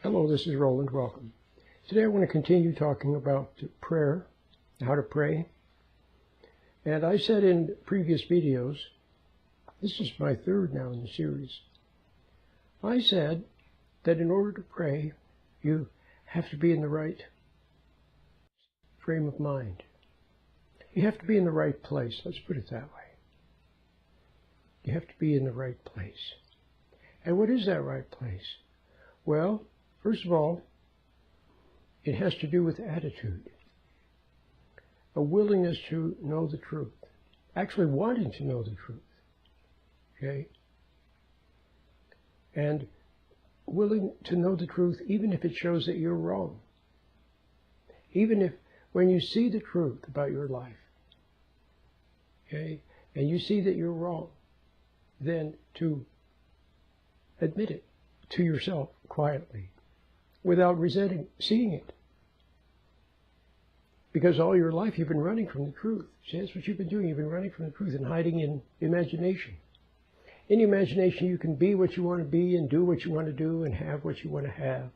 Hello, this is Roland. Welcome. Today I want to continue talking about prayer, how to pray. And I said in previous videos, this is my third now in the series, I said that in order to pray, you have to be in the right frame of mind. You have to be in the right place. Let's put it that way. You have to be in the right place. And what is that right place? Well, first of all, it has to do with attitude, a willingness to know the truth, actually wanting to know the truth, okay? And willing to know the truth even if it shows that you're wrong. Even if, when you see the truth about your life, okay, and you see that you're wrong, then to admit it to yourself quietly, without resenting seeing it. Because all your life you've been running from the truth. See, that's what you've been doing. You've been running from the truth and hiding in imagination. In imagination, you can be what you want to be and do what you want to do and have what you want to have.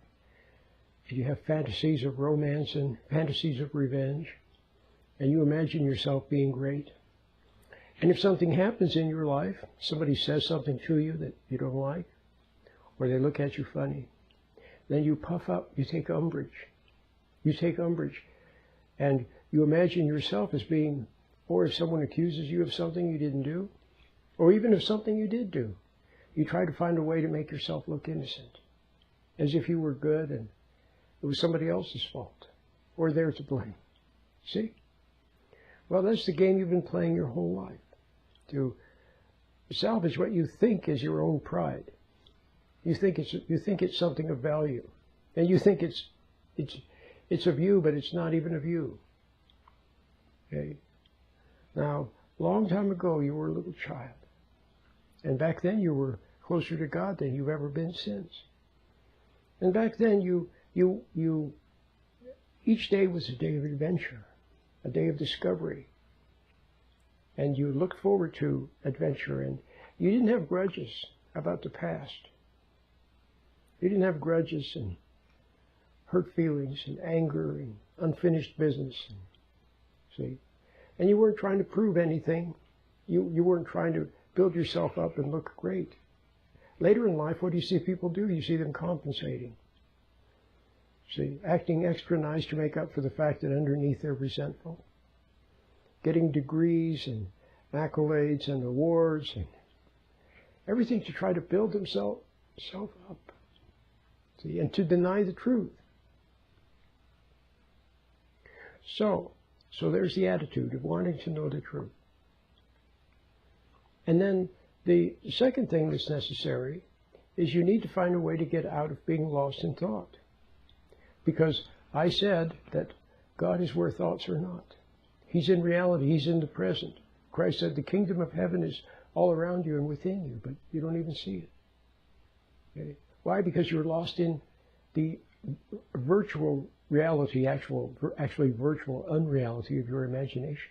And you have fantasies of romance and fantasies of revenge. And you imagine yourself being great. And if something happens in your life, somebody says something to you that you don't like, or they look at you funny, then you puff up, you take umbrage. You take umbrage. And you imagine yourself as being, or if someone accuses you of something you didn't do, or even if something you did do, you try to find a way to make yourself look innocent, as if you were good and it was somebody else's fault, or they're to blame. See? Well, that's the game you've been playing your whole life, to salvage what you think is your own pride. You think it's something of value, and you think it's of you, but it's not even of you. Okay? Now, long time ago, you were a little child, and back then you were closer to God than you've ever been since. And back then, each day was a day of adventure, a day of discovery, and you looked forward to adventure, and you didn't have grudges about the past. You didn't have grudges and hurt feelings and anger and unfinished business. See? And you weren't trying to prove anything. You weren't trying to build yourself up and look great. Later in life, what do you see people do? You see them compensating. See, acting extra nice to make up for the fact that underneath they're resentful. Getting degrees and accolades and awards and everything to try to build themselves up. See, and to deny the truth. So there's the attitude of wanting to know the truth. And then the second thing that's necessary is you need to find a way to get out of being lost in thought. Because I said that God is where thoughts are not. He's in reality. He's in the present. Christ said the kingdom of heaven is all around you and within you, but you don't even see it. Okay? Why? Because you're lost in the virtual reality, actually virtual unreality of your imagination.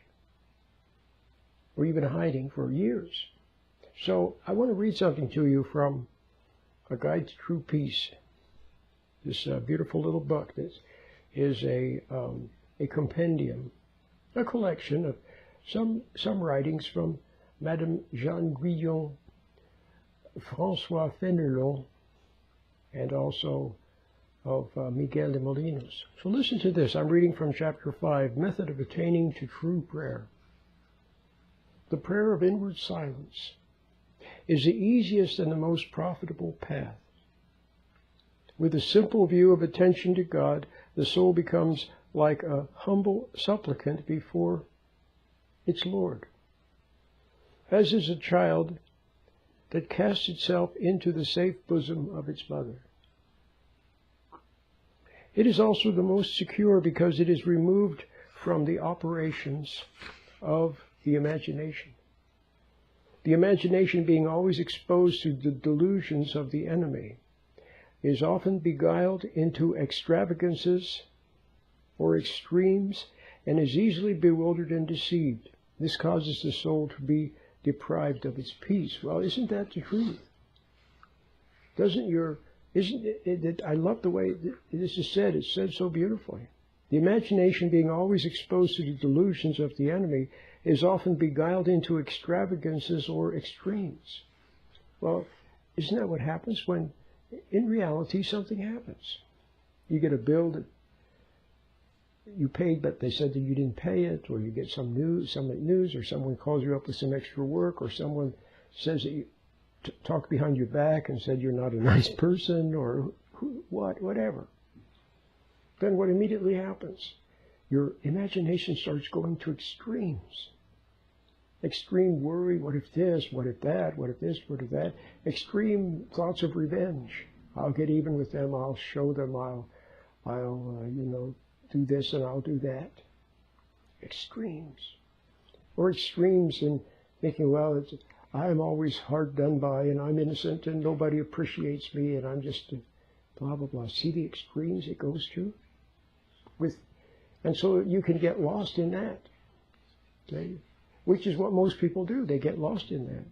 Or you've been hiding for years. So I want to read something to you from A Guide to True Peace. This beautiful little book that is a compendium, a collection of some writings from Madame Jeanne Guyon, François Fenelon, and also of Miguel de Molinos. So listen to this. I'm reading from chapter 5, Method of Attaining to True Prayer. The prayer of inward silence is the easiest and the most profitable path. With a simple view of attention to God, the soul becomes like a humble supplicant before its Lord, as is a child that casts itself into the safe bosom of its mother. It is also the most secure because it is removed from the operations of the imagination. The imagination, being always exposed to the delusions of the enemy, is often beguiled into extravagances or extremes and is easily bewildered and deceived. This causes the soul to be deprived of its peace. Well, isn't that the truth? Doesn't your Isn't it, I love the way this is said. It's said so beautifully. The imagination, being always exposed to the delusions of the enemy, is often beguiled into extravagances or extremes. Well, isn't that what happens when, in reality, something happens? You get a bill that you paid, but they said that you didn't pay it, or you get some news, or someone calls you up with some extra work, or someone says that you talk behind your back and said you're not a nice person, or whatever. Then what immediately happens? Your imagination starts going to extremes. Extreme worry, what if this, what if that, what if this, what if that. Extreme thoughts of revenge. I'll get even with them, I'll show them, I'll do this and I'll do that. Extremes. Or extremes in thinking, well, I'm always hard done by and I'm innocent and nobody appreciates me and I'm just blah, blah, blah. See the extremes it goes to? And so you can get lost in that. Okay? Which is what most people do. They get lost in that.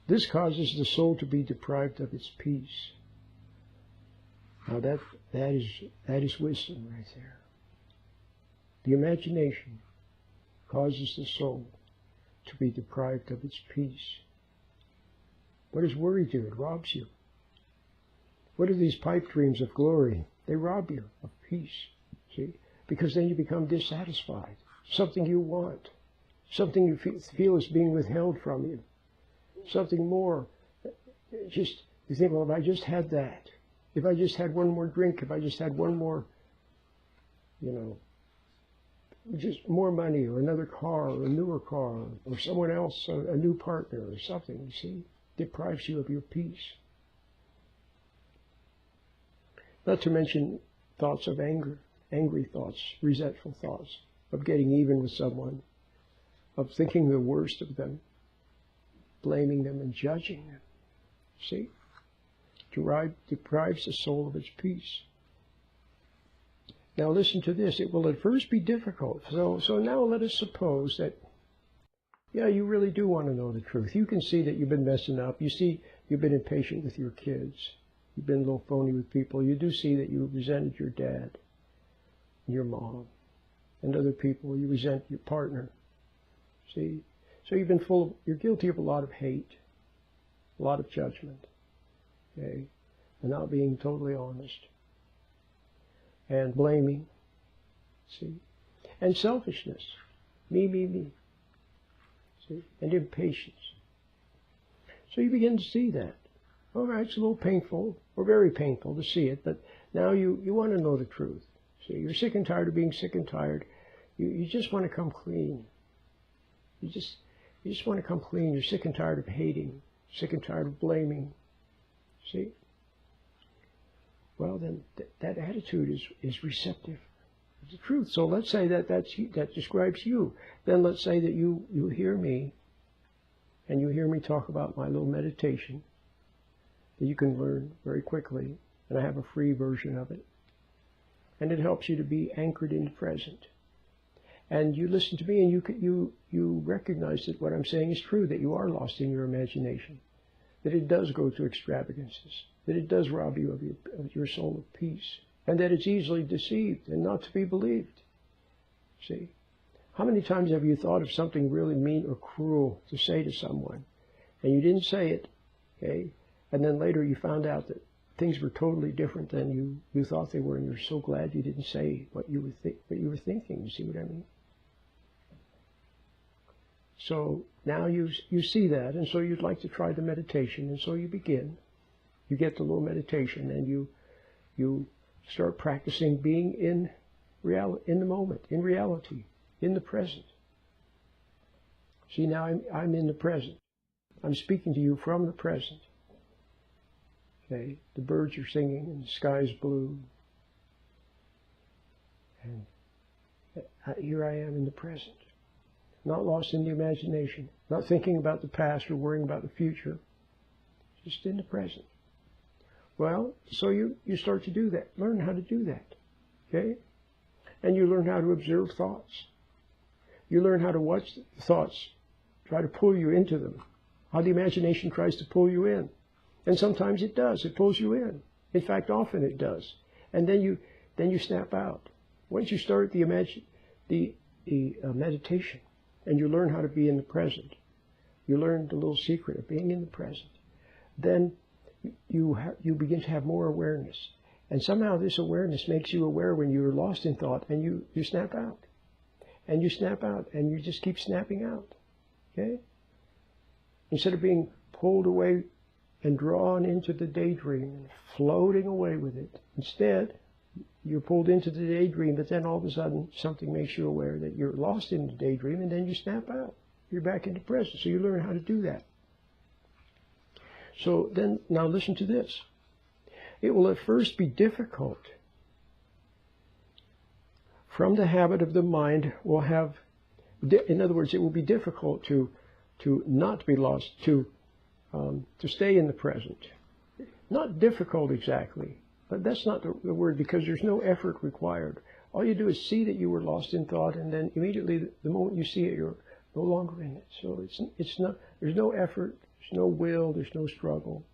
This causes the soul to be deprived of its peace. Now that is wisdom right there. The imagination causes the soul to be deprived of its peace. What does worry do? It robs you. What are these pipe dreams of glory? They rob you of peace. See? Because then you become dissatisfied. Something you want. Something you feel is being withheld from you. Something more. You think, well, if I just had that. If I just had one more drink, if I just had one more, just more money or another car or a newer car or someone else, a new partner or something, you see, deprives you of your peace. Not to mention thoughts of anger, angry thoughts, resentful thoughts, of getting even with someone, of thinking the worst of them, blaming them and judging them. See? Deprives the soul of its peace. Now listen to this. It will at first be difficult. So now let us suppose that, you really do want to know the truth. You can see that you've been messing up. You see you've been impatient with your kids. You've been a little phony with people. You do see that you resented your dad, your mom, and other people. You resent your partner. See? So you're guilty of a lot of hate, a lot of judgment. Okay, and not being totally honest, and blaming, see, and selfishness, me, see, and impatience. So you begin to see that. All right, it's a little painful, or very painful to see it, but now you want to know the truth. See, you're sick and tired of being sick and tired. You just want to come clean. You just want to come clean. You're sick and tired of hating, sick and tired of blaming. See? Well, then that attitude is receptive of the truth. So let's say that describes you. Then let's say that you hear me, and you hear me talk about my little meditation that you can learn very quickly, and I have a free version of it. And it helps you to be anchored in the present. And you listen to me, and you recognize that what I'm saying is true, that you are lost in your imagination. That it does go to extravagances, that it does rob you of your soul of peace, and that it's easily deceived and not to be believed. See? How many times have you thought of something really mean or cruel to say to someone, and you didn't say it, okay? And then later you found out that things were totally different than you thought they were, and you're so glad you didn't say what you were thinking. You see what I mean? So now you see that, and so you'd like to try the meditation, and so you begin. You get the little meditation, and you start practicing being in the moment, in reality, in the present. See, now I'm in the present. I'm speaking to you from the present. Okay, the birds are singing, and the sky is blue, and here I am in the present. Not lost in the imagination, not thinking about the past or worrying about the future, just in the present. Well, so you start to do that, learn how to do that, okay? And you learn how to observe thoughts. You learn how to watch the thoughts, try to pull you into them, how the imagination tries to pull you in. And sometimes it does. It pulls you in. In fact, often it does. And then you snap out. Once you start the meditation, and you learn how to be in the present, you learn the little secret of being in the present, then you begin to have more awareness. And somehow this awareness makes you aware when you're lost in thought, and you snap out. And you snap out, and you just keep snapping out. Okay? Instead of being pulled away and drawn into the daydream and floating away with it, instead, you're pulled into the daydream, but then all of a sudden something makes you aware that you're lost in the daydream, and then you snap out. You're back in the present. So you learn how to do that. So then, now listen to this. It will at first be difficult. From the habit of the mind will have, in other words, it will be difficult to not be lost, to stay in the present. Not difficult exactly, but that's not the word, because there's no effort required. All you do is see that you were lost in thought, and then immediately, the moment you see it, you're no longer in it. So it's not. There's no effort. There's no will. There's no struggle.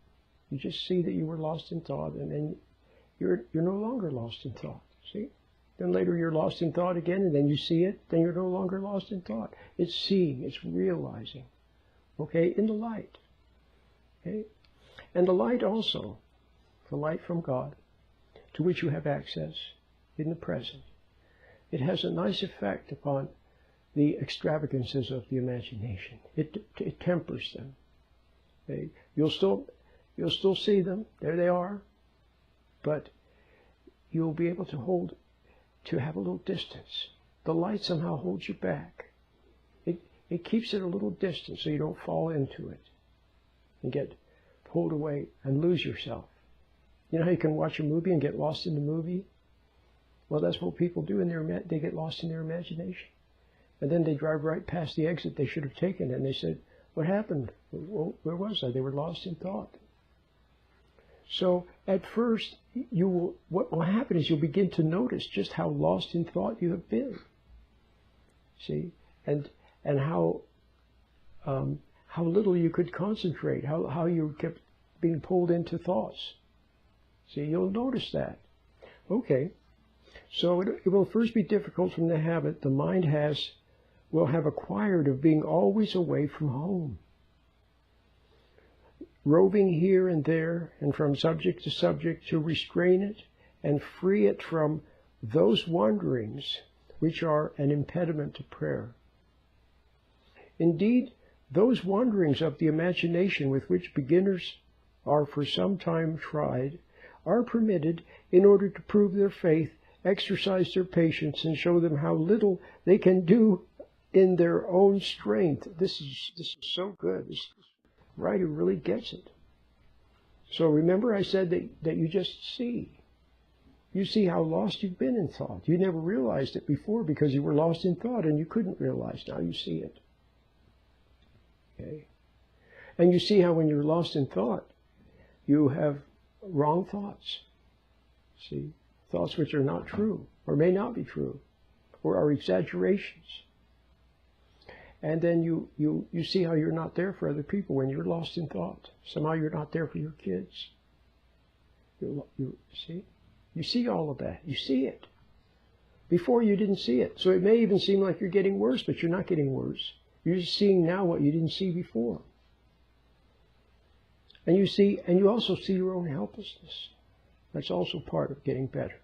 You just see that you were lost in thought, and then you're no longer lost in thought. See? Then later you're lost in thought again, and then you see it. Then you're no longer lost in thought. It's seeing. It's realizing. Okay, in the light. Okay, and the light also, the light from God, to which you have access in the present. It has a nice effect upon the extravagances of the imagination. It tempers them. Okay? You'll still see them. There they are. But you'll be able to have a little distance. The light somehow holds you back. It keeps it a little distance so you don't fall into it and get pulled away and lose yourself. You know how you can watch a movie and get lost in the movie? Well, that's what people do. They get lost in their imagination. And then they drive right past the exit they should have taken, and they said, what happened? Well, where was I? They were lost in thought. So at first, what will happen is you'll begin to notice just how lost in thought you have been. See? And how little you could concentrate, how you kept being pulled into thoughts. See, you'll notice that. Okay. So it will first be difficult from the habit the mind will have acquired of being always away from home, roving here and there and from subject to subject, to restrain it and free it from those wanderings which are an impediment to prayer. Indeed, those wanderings of the imagination with which beginners are for some time tried are permitted in order to prove their faith, exercise their patience, and show them how little they can do in their own strength. This is so good. This writer really gets it. So remember I said that you just see. You see how lost you've been in thought. You never realized it before because you were lost in thought and you couldn't realize. Now you see it. Okay? And you see how when you're lost in thought, you have wrong thoughts. See? Thoughts which are not true, or may not be true, or are exaggerations. And then you see how you're not there for other people when you're lost in thought. Somehow you're not there for your kids. You see? You see all of that. You see it. Before you didn't see it. So it may even seem like you're getting worse, but you're not getting worse. You're just seeing now what you didn't see before. And you also see your own helplessness. That's also part of getting better.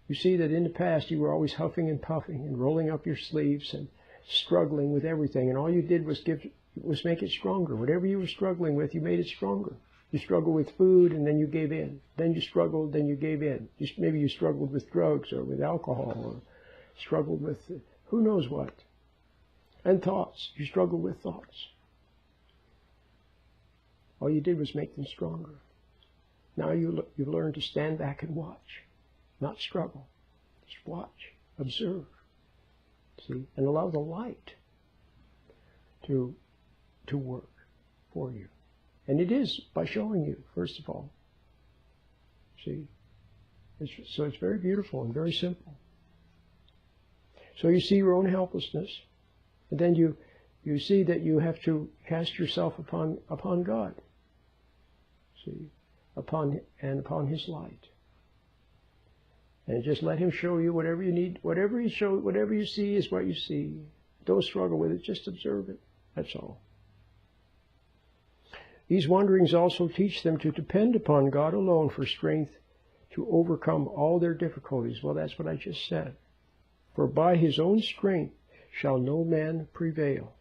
You see that in the past you were always huffing and puffing and rolling up your sleeves and struggling with everything, and all you did was make it stronger. Whatever you were struggling with, you made it stronger. You struggled with food, and then you gave in. Then you struggled, then you gave in. Maybe you struggled with drugs or with alcohol, or struggled with who knows what. And thoughts. You struggled with thoughts. All you did was make them stronger. Now you learn to stand back and watch, not struggle. Just watch, observe, see, and allow the light to work for you. And it is by showing you, first of all. See, so it's very beautiful and very simple. So you see your own helplessness, and then you see that you have to cast yourself upon God. See, upon His light. And just let Him show you whatever you need. Whatever you see is what you see. Don't struggle with it. Just observe it. That's all. These wanderings also teach them to depend upon God alone for strength to overcome all their difficulties. Well, that's what I just said. For by His own strength shall no man prevail.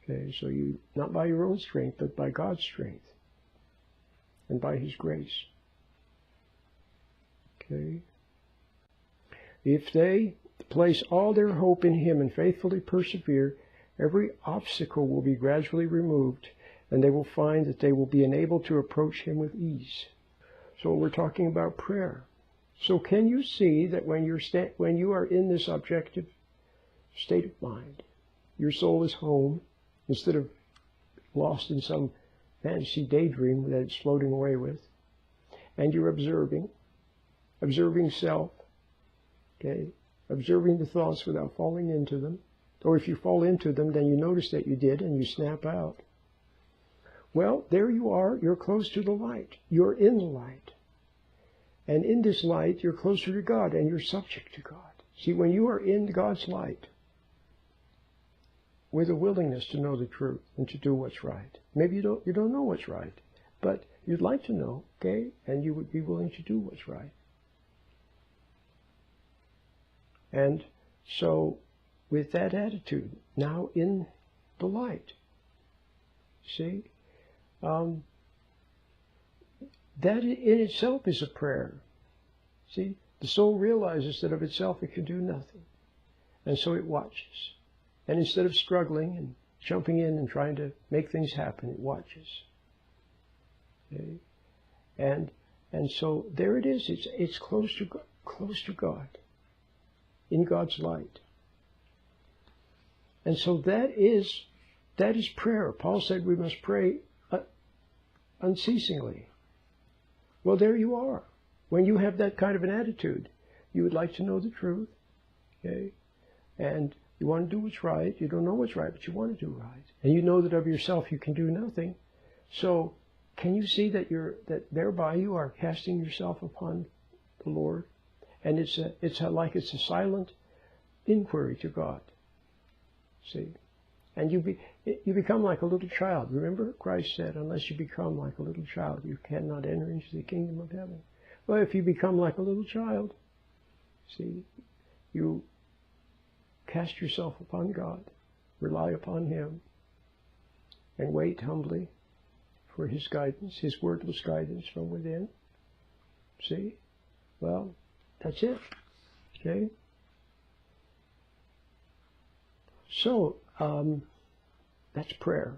Okay, so not by your own strength, but by God's strength and by His grace. Okay. If they place all their hope in Him and faithfully persevere, every obstacle will be gradually removed, and they will find that they will be enabled to approach Him with ease. So we're talking about prayer. So can you see that when you are in this objective state of mind, your soul is home, instead of lost in some fantasy daydream that it's floating away with, and you're observing self, okay, observing the thoughts without falling into them, or if you fall into them, then you notice that you did and you snap out. Well, there you are, you're close to the light, you're in the light. And in this light, you're closer to God and you're subject to God. See, when you are in God's light, with a willingness to know the truth and to do what's right. Maybe you don't know what's right, but you'd like to know, okay? And you would be willing to do what's right. And so, with that attitude, now in the light, see, that in itself is a prayer. See, the soul realizes that of itself it can do nothing, and so it watches. And instead of struggling and jumping in and trying to make things happen, it watches. Okay? And so there it is. It's close to God, in God's light. And so that is prayer. Paul said we must pray unceasingly. Well, there you are. When you have that kind of an attitude, you would like to know the truth, okay, and you want to do what's right. You don't know what's right, but you want to do right. And you know that of yourself you can do nothing. So can you see that thereby you are casting yourself upon the Lord? And it's a silent inquiry to God. See? And you become like a little child. Remember, Christ said, unless you become like a little child, you cannot enter into the kingdom of heaven. Well, if you become like a little child, see, you cast yourself upon God, rely upon Him, and wait humbly for His guidance, His wordless guidance from within. See? Well, that's it. Okay? So, that's prayer.